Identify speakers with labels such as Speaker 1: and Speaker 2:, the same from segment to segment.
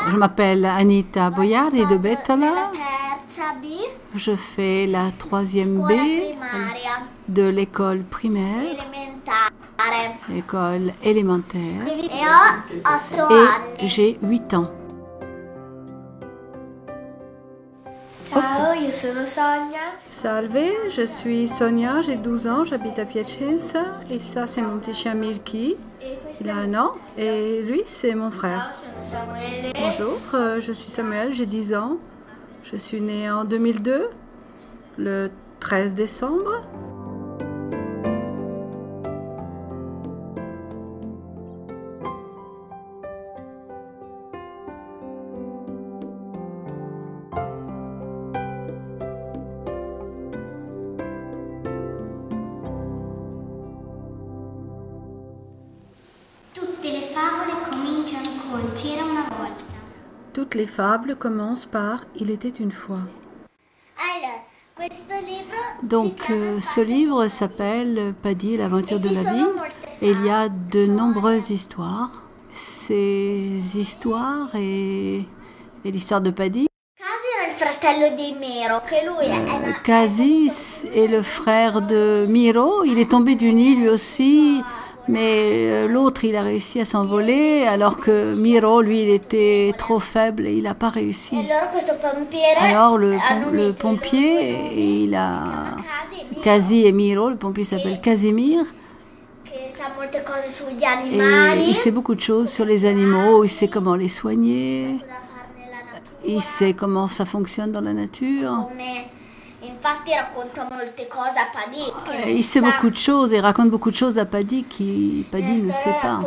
Speaker 1: Je m'appelle Anita Boiardi de Bettola. Je fais la 3e B de l'école primaire, l'école élémentaire, et j'ai 8 ans.
Speaker 2: Ciao, io sono Sonia.
Speaker 1: Salve, je suis Sonia, j'ai 12 ans, j'habite à Piacenza et ça c'est mon petit chien Milky, il a 1 an et lui c'est mon frère.
Speaker 2: Ciao, sono Samuele.
Speaker 1: Bonjour, je suis Samuel, j'ai 10 ans, je suis née en 2002, le 13 décembre. Toutes les fables commencent par « Il était une fois ». Donc ce livre s'appelle Paddy, l'aventure de la vie et il y a de nombreuses histoires. Ces histoires et l'histoire de Paddy. Casi est le frère de Miro, il est tombé du nid lui aussi. Mais l'autre, il a réussi à s'envoler, alors que Miro, lui, il était trop faible et il n'a pas réussi. Alors le pompier, il a Casi et Miro, le pompier s'appelle Casimir. Et il sait beaucoup de choses sur les animaux, il sait comment les soigner, il sait comment ça fonctionne dans la nature. Il sait beaucoup de choses et raconte beaucoup de choses à Paddy qui Paddy ne sait pas.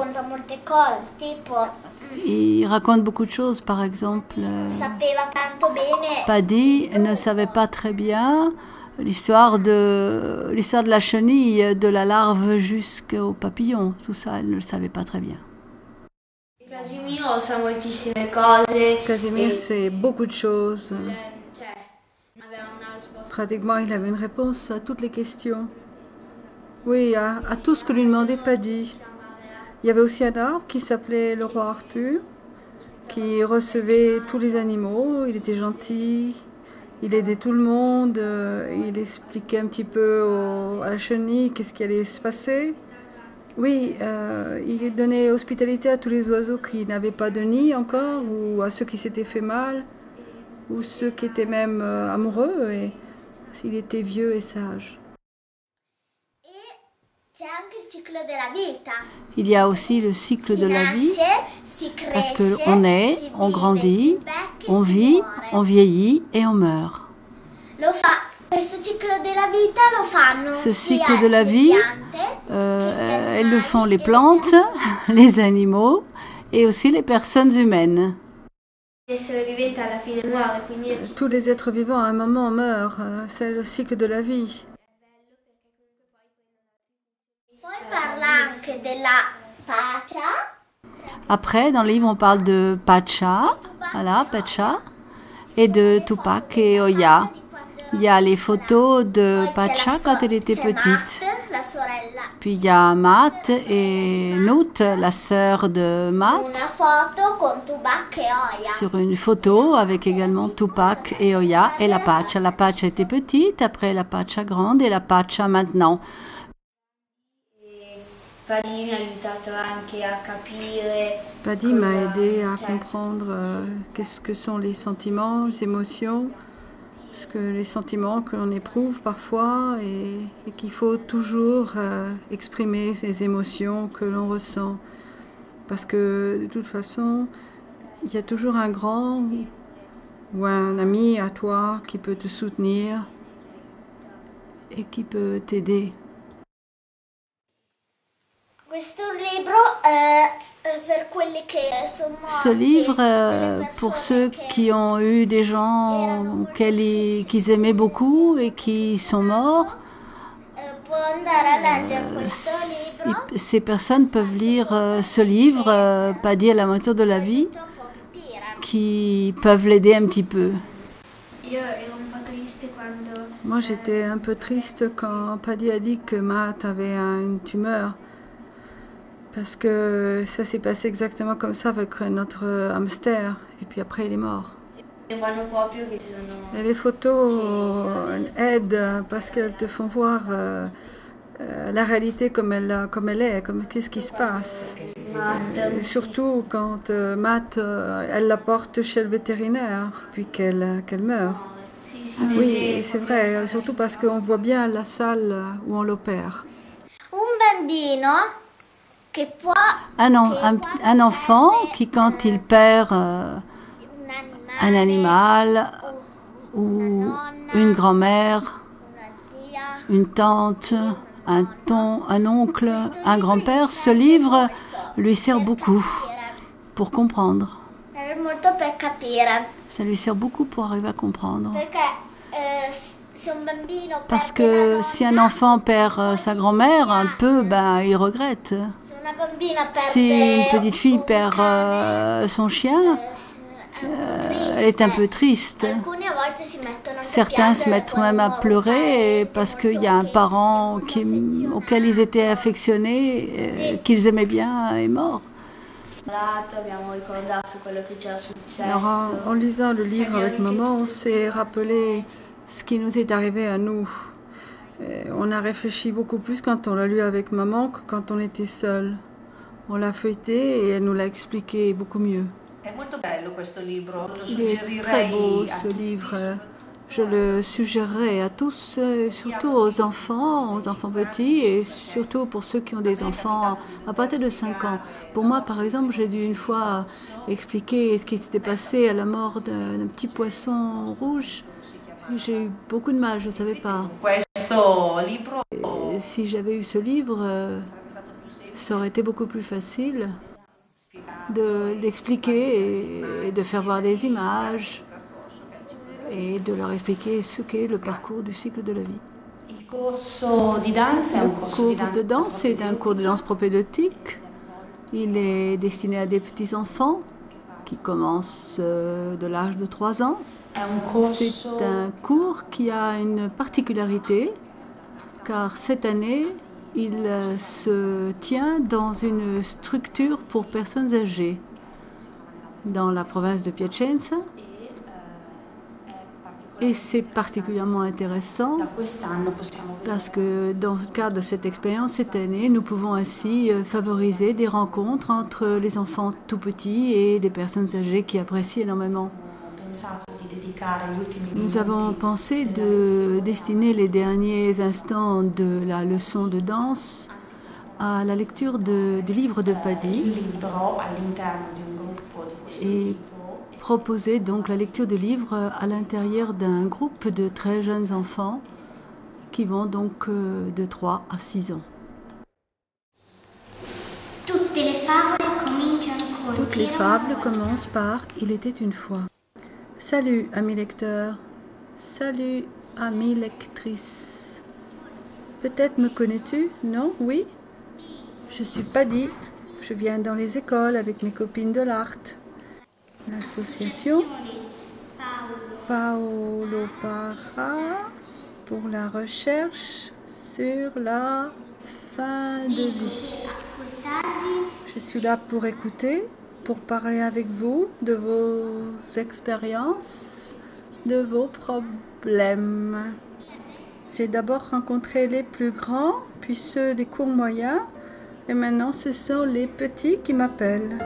Speaker 1: Il raconte beaucoup de choses, par exemple, Paddy ne savait pas très bien l'histoire de la chenille, de la larve jusqu'au papillon. Tout ça, elle ne le savait pas très bien. Casimir sait beaucoup de choses. Pratiquement, il avait une réponse à toutes les questions. Oui, à tout ce que lui demandait Paddy. Il y avait aussi un arbre qui s'appelait le roi Arthur, qui recevait tous les animaux. Il était gentil, il aidait tout le monde, il expliquait un petit peu à la chenille qu'est-ce qui allait se passer. Oui, il donnait hospitalité à tous les oiseaux qui n'avaient pas de nid encore, ou à ceux qui s'étaient fait mal, ou ceux qui étaient même amoureux. Et il était vieux et sage. Il y a aussi le cycle de la vie, parce qu'on naît, on grandit, on vit, on vieillit et on meurt. Ce cycle de la vie, elles le font les plantes, les animaux et aussi les personnes humaines. Tous les êtres vivants à un moment meurent, c'est le cycle de la vie. Après, dans le livre, on parle de Pacha, voilà, Pacha, et de Tupac et Oya. Il y a les photos de Pacha quand elle était petite. Puis il y a Matt et Nut, la sœur de Matt, sur une photo avec également Tupac et Oya et la Pacha. La Pacha était petite, après la Pacha grande et la Pacha maintenant. Paddy m'a aidé à comprendre qu'est-ce que sont les sentiments, les émotions. Les sentiments que l'on éprouve parfois et qu'il faut toujours exprimer ces émotions que l'on ressent. Parce que de toute façon, il y a toujours un grand ou un ami à toi qui peut te soutenir et qui peut t'aider. Ce livre, pour ceux qui ont eu des gens qu'ils aimaient beaucoup et qui sont morts, ces personnes peuvent lire ce livre, Paddy, l'aventure de la vie, qui peuvent l'aider un petit peu. Moi, j'étais un peu triste quand Paddy a dit que Matt avait une tumeur. Parce que ça s'est passé exactement comme ça avec notre hamster. Et puis après, il est mort. Et les photos aident parce qu'elles te font voir la réalité comme elle est, qu'est-ce qui se passe. Et surtout quand Matt, elle la porte chez le vétérinaire, puis qu'elle meurt. Oui, c'est vrai, surtout parce qu'on voit bien la salle où on l'opère. Un enfant qui, quand il perd un animal ou une grand-mère, une tante, un oncle, un grand-père, ce livre lui sert beaucoup pour comprendre. Ça lui sert beaucoup pour arriver à comprendre. Parce que si un enfant perd sa grand-mère, un peu, il regrette. Si une petite fille perd son chien, elle est un peu triste. Certains se mettent même à pleurer parce qu'il y a un parent auquel ils étaient affectionnés, qu'ils aimaient bien, est mort. Alors, en lisant le livre avec maman, on s'est rappelé ce qui nous est arrivé à nous. Et on a réfléchi beaucoup plus quand on l'a lu avec maman que quand on était seul. On l'a feuilleté et elle nous l'a expliqué beaucoup mieux. Il est très beau ce livre. Je le suggérerais à tous, surtout aux enfants petits et surtout pour ceux qui ont des enfants à partir de 5 ans. Pour moi, par exemple, j'ai dû une fois expliquer ce qui s'était passé à la mort d'un petit poisson rouge. J'ai eu beaucoup de mal, je ne savais pas. Et si j'avais eu ce livre, ça aurait été beaucoup plus facile d'expliquer et de faire voir des images et de leur expliquer ce qu'est le parcours du cycle de la vie. Le cours de danse est un cours de danse propédeutique. Il est destiné à des petits-enfants qui commencent de l'âge de 3 ans. C'est un cours qui a une particularité, car cette année, il se tient dans une structure pour personnes âgées dans la province de Piacenza. Et c'est particulièrement intéressant parce que dans le cadre de cette expérience, cette année, nous pouvons ainsi favoriser des rencontres entre les enfants tout petits et les personnes âgées qui apprécient énormément. Nous avons pensé de destiner les derniers instants de la leçon de danse à la lecture du livre de Paddy et proposer donc la lecture du livre à l'intérieur d'un groupe de très jeunes enfants qui vont donc de 3 à 6 ans. Toutes les fables commencent par « Il était une fois ». Salut, amis lecteurs. Salut, amis lectrices. Peut-être me connais-tu? Non? Oui? Je suis Paddy. Je viens dans les écoles avec mes copines de l'art. L'association Paolo Parra pour la recherche sur la fin de vie. Je suis là pour écouter, pour parler avec vous de vos expériences, de vos problèmes. J'ai d'abord rencontré les plus grands, puis ceux des cours moyens, et maintenant ce sont les petits qui m'appellent.